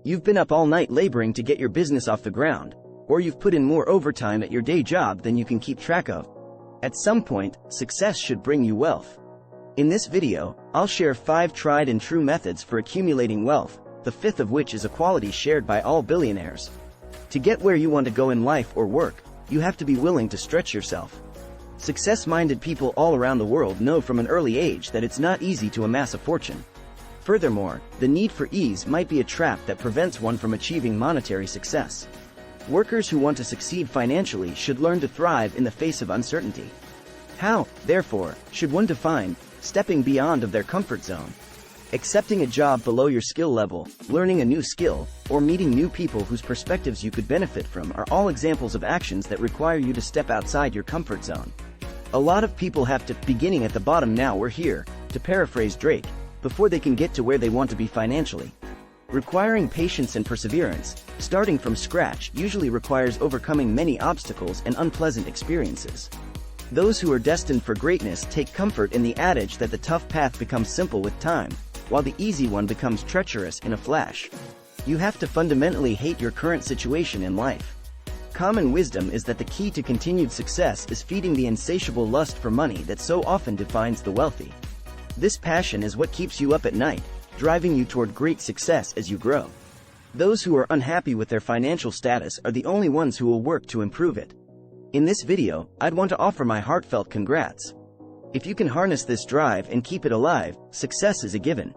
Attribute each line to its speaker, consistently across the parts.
Speaker 1: You've been up all night laboring to get your business off the ground, or you've put in more overtime at your day job than you can keep track of. At some point, success should bring you wealth. In this video, I'll share 5 tried and true methods for accumulating wealth, the 5th of which is a quality shared by all billionaires. To get where you want to go in life or work, you have to be willing to stretch yourself. Success-minded people all around the world know from an early age that it's not easy to amass a fortune. Furthermore, the need for ease might be a trap that prevents one from achieving monetary success. Workers who want to succeed financially should learn to thrive in the face of uncertainty. How, therefore, should one define stepping beyond of their comfort zone? Accepting a job below your skill level, learning a new skill, or meeting new people whose perspectives you could benefit from are all examples of actions that require you to step outside your comfort zone. A lot of people have to, beginning at the bottom now we're here, to paraphrase Drake, before they can get to where they want to be financially. Requiring patience and perseverance, starting from scratch usually requires overcoming many obstacles and unpleasant experiences. Those who are destined for greatness take comfort in the adage that the tough path becomes simple with time, while the easy one becomes treacherous in a flash. You have to fundamentally hate your current situation in life. Common wisdom is that the key to continued success is feeding the insatiable lust for money that so often defines the wealthy. This passion is what keeps you up at night, driving you toward great success as you grow. Those who are unhappy with their financial status are the only ones who will work to improve it. In this video, I'd want to offer my heartfelt congrats. If you can harness this drive and keep it alive, success is a given.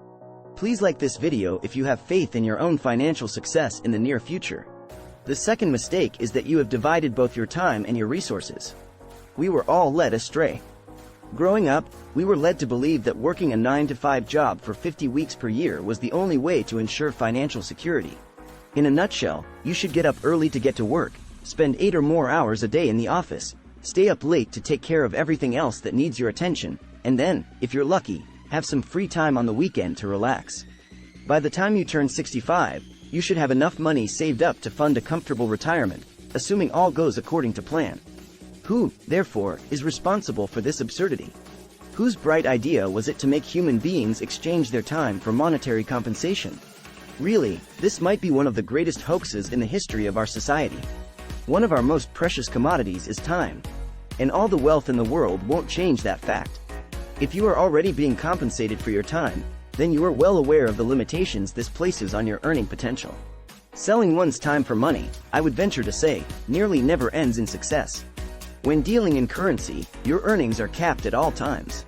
Speaker 1: Please like this video if you have faith in your own financial success in the near future. The second mistake is that you have divided both your time and your resources. We were all led astray. Growing up, we were led to believe that working a 9-to-5 job for 50 weeks per year was the only way to ensure financial security. In a nutshell, you should get up early to get to work, spend 8 or more hours a day in the office, stay up late to take care of everything else that needs your attention, and then, if you're lucky, have some free time on the weekend to relax. By the time you turn 65, you should have enough money saved up to fund a comfortable retirement, assuming all goes according to plan. Who, therefore, is responsible for this absurdity? Whose bright idea was it to make human beings exchange their time for monetary compensation? Really, this might be one of the greatest hoaxes in the history of our society. One of our most precious commodities is time. And all the wealth in the world won't change that fact. If you are already being compensated for your time, then you are well aware of the limitations this places on your earning potential. Selling one's time for money, I would venture to say, nearly never ends in success. When dealing in currency, your earnings are capped at all times.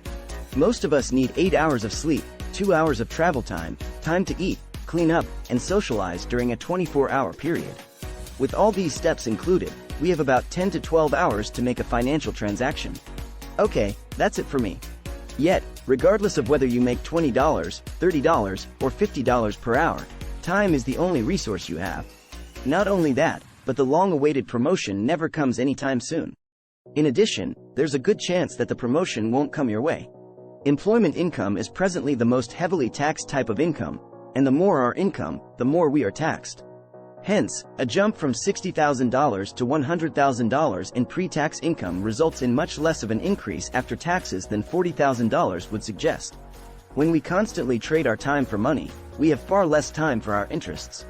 Speaker 1: Most of us need 8 hours of sleep, 2 hours of travel time, time to eat, clean up, and socialize during a 24-hour period. With all these steps included, we have about 10 to 12 hours to make a financial transaction. Okay, that's it for me. Yet, regardless of whether you make $20, $30, or $50 per hour, time is the only resource you have. Not only that, but the long-awaited promotion never comes anytime soon. In addition, there's a good chance that the promotion won't come your way. Employment income is presently the most heavily taxed type of income, and the more our income, the more we are taxed. Hence, a jump from $60,000 to $100,000 in pre-tax income results in much less of an increase after taxes than $40,000 would suggest. When we constantly trade our time for money, we have far less time for our interests.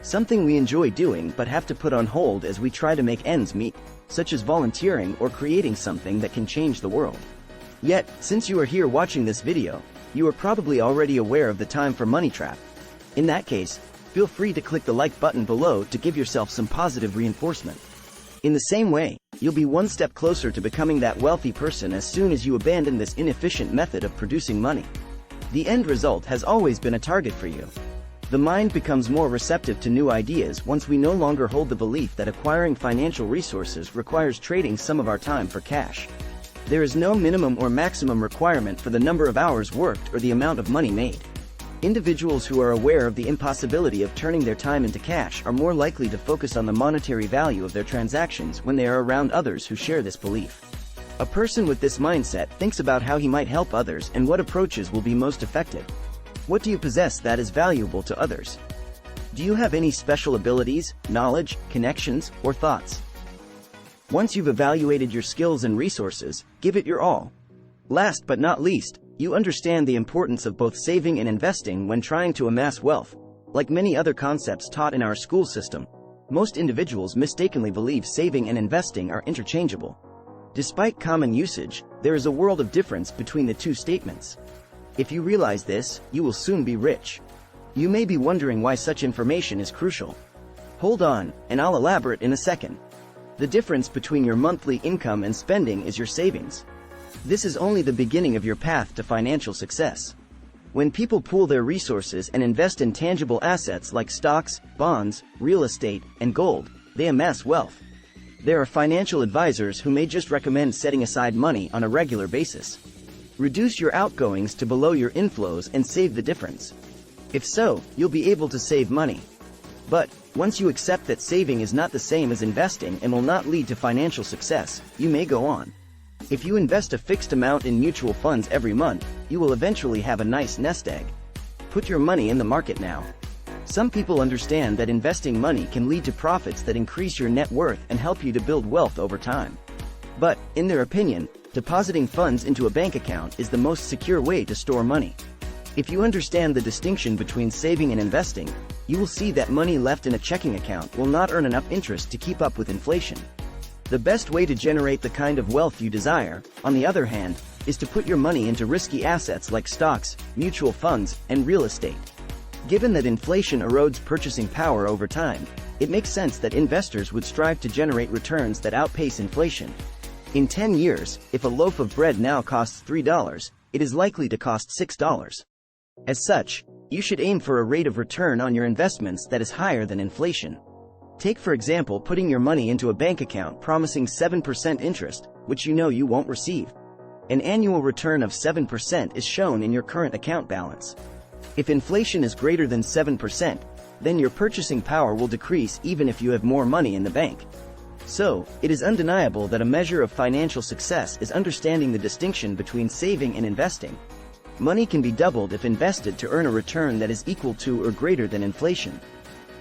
Speaker 1: Something we enjoy doing but have to put on hold as we try to make ends meet, such as volunteering or creating something that can change the world. Yet, since you are here watching this video, you are probably already aware of the time for money trap. In that case, feel free to click the like button below to give yourself some positive reinforcement. In the same way, you'll be one step closer to becoming that wealthy person as soon as you abandon this inefficient method of producing money. The end result has always been a target for you. The mind becomes more receptive to new ideas once we no longer hold the belief that acquiring financial resources requires trading some of our time for cash. There is no minimum or maximum requirement for the number of hours worked or the amount of money made. Individuals who are aware of the impossibility of turning their time into cash are more likely to focus on the monetary value of their transactions when they are around others who share this belief. A person with this mindset thinks about how he might help others and what approaches will be most effective. What do you possess that is valuable to others? Do you have any special abilities, knowledge, connections, or thoughts? Once you've evaluated your skills and resources, give it your all. Last but not least, you understand the importance of both saving and investing when trying to amass wealth. Like many other concepts taught in our school system, most individuals mistakenly believe saving and investing are interchangeable. Despite common usage, there is a world of difference between the two statements. If you realize this, you will soon be rich. You may be wondering why such information is crucial. Hold on, and I'll elaborate in a second. The difference between your monthly income and spending is your savings. This is only the beginning of your path to financial success. When people pool their resources and invest in tangible assets like stocks, bonds, real estate, and gold, they amass wealth. There are financial advisors who may just recommend setting aside money on a regular basis. Reduce your outgoings to below your inflows and save the difference. If so, you'll be able to save money. But, once you accept that saving is not the same as investing and will not lead to financial success, you may go on. If you invest a fixed amount in mutual funds every month, you will eventually have a nice nest egg. Put your money in the market now. Some people understand that investing money can lead to profits that increase your net worth and help you to build wealth over time. But, in their opinion, depositing funds into a bank account is the most secure way to store money. If you understand the distinction between saving and investing, you will see that money left in a checking account will not earn enough interest to keep up with inflation. The best way to generate the kind of wealth you desire, on the other hand, is to put your money into risky assets like stocks, mutual funds, and real estate. Given that inflation erodes purchasing power over time, it makes sense that investors would strive to generate returns that outpace inflation. In 10 years, if a loaf of bread now costs $3, it is likely to cost $6. As such, you should aim for a rate of return on your investments that is higher than inflation. Take for example putting your money into a bank account promising 7% interest, which you know you won't receive. An annual return of 7% is shown in your current account balance. If inflation is greater than 7%, then your purchasing power will decrease even if you have more money in the bank. So, it is undeniable that a measure of financial success is understanding the distinction between saving and investing. Money can be doubled if invested to earn a return that is equal to or greater than inflation.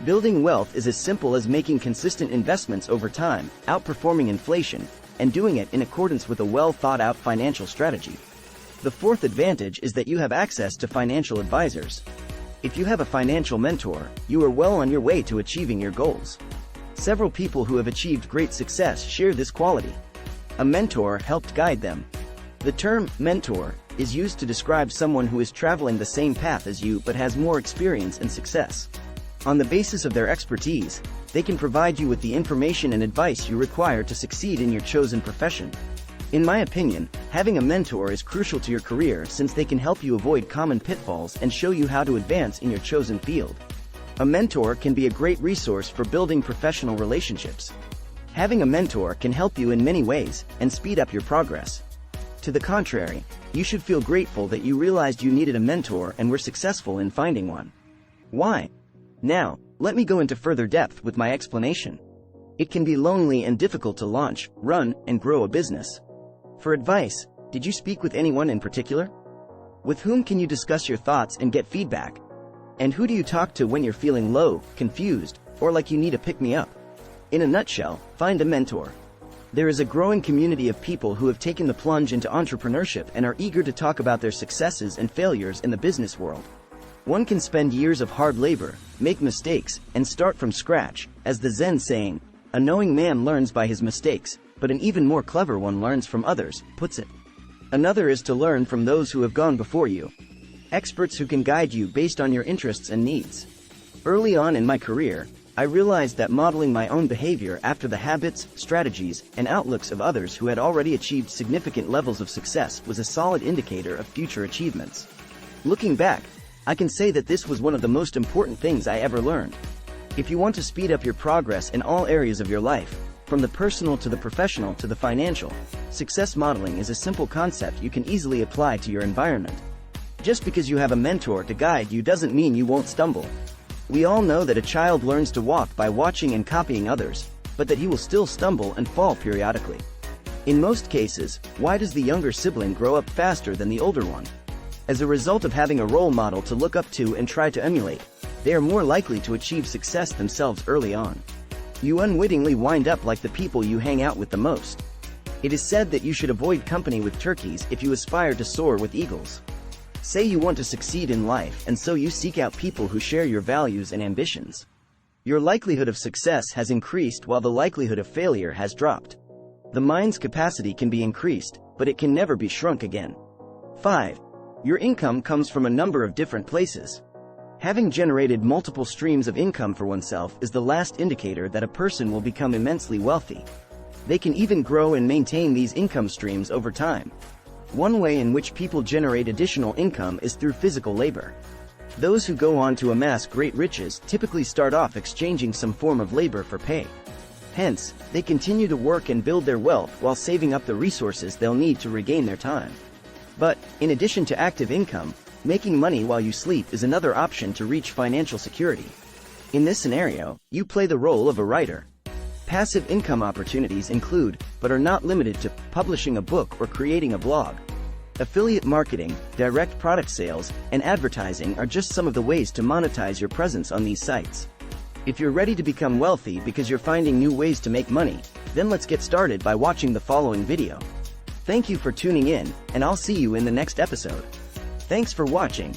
Speaker 1: Building wealth is as simple as making consistent investments over time, outperforming inflation, and doing it in accordance with a well-thought-out financial strategy. The fourth advantage is that you have access to financial advisors. If you have a financial mentor, you are well on your way to achieving your goals. Several people who have achieved great success share this quality. A mentor helped guide them. The term mentor is used to describe someone who is traveling the same path as you but has more experience and success. On the basis of their expertise, they can provide you with the information and advice you require to succeed in your chosen profession. In my opinion, having a mentor is crucial to your career since they can help you avoid common pitfalls and show you how to advance in your chosen field. A mentor can be a great resource for building professional relationships. Having a mentor can help you in many ways and speed up your progress. To the contrary, you should feel grateful that you realized you needed a mentor and were successful in finding one. Why? Now, let me go into further depth with my explanation. It can be lonely and difficult to launch, run, and grow a business. For advice, did you speak with anyone in particular? With whom can you discuss your thoughts and get feedback? And who do you talk to when you're feeling low, confused, or like you need a pick-me-up? In a nutshell, find a mentor. There is a growing community of people who have taken the plunge into entrepreneurship and are eager to talk about their successes and failures in the business world. One can spend years of hard labor, make mistakes, and start from scratch, as the Zen saying, "A knowing man learns by his mistakes, but an even more clever one learns from others," puts it. Another is to learn from those who have gone before you. Experts who can guide you based on your interests and needs. Early on in my career, I realized that modeling my own behavior after the habits, strategies, and outlooks of others who had already achieved significant levels of success was a solid indicator of future achievements. Looking back, I can say that this was one of the most important things I ever learned. If you want to speed up your progress in all areas of your life, from the personal to the professional to the financial, success modeling is a simple concept you can easily apply to your environment. Just because you have a mentor to guide you doesn't mean you won't stumble. We all know that a child learns to walk by watching and copying others, but that he will still stumble and fall periodically. In most cases, why does the younger sibling grow up faster than the older one? As a result of having a role model to look up to and try to emulate, they are more likely to achieve success themselves early on. You unwittingly wind up like the people you hang out with the most. It is said that you should avoid company with turkeys if you aspire to soar with eagles. Say you want to succeed in life, and so you seek out people who share your values and ambitions. Your likelihood of success has increased while the likelihood of failure has dropped. The mind's capacity can be increased, but it can never be shrunk again. 5. Your income comes from a number of different places. Having generated multiple streams of income for oneself is the last indicator that a person will become immensely wealthy. They can even grow and maintain these income streams over time. One way in which people generate additional income is through physical labor. Those who go on to amass great riches typically start off exchanging some form of labor for pay. Hence, they continue to work and build their wealth while saving up the resources they'll need to regain their time. But, in addition to active income, making money while you sleep is another option to reach financial security. In this scenario, you play the role of a writer. Passive income opportunities include, but are not limited to, publishing a book or creating a blog. Affiliate marketing, direct product sales, and advertising are just some of the ways to monetize your presence on these sites. If you're ready to become wealthy because you're finding new ways to make money, then let's get started by watching the following video. Thank you for tuning in, and I'll see you in the next episode. Thanks for watching.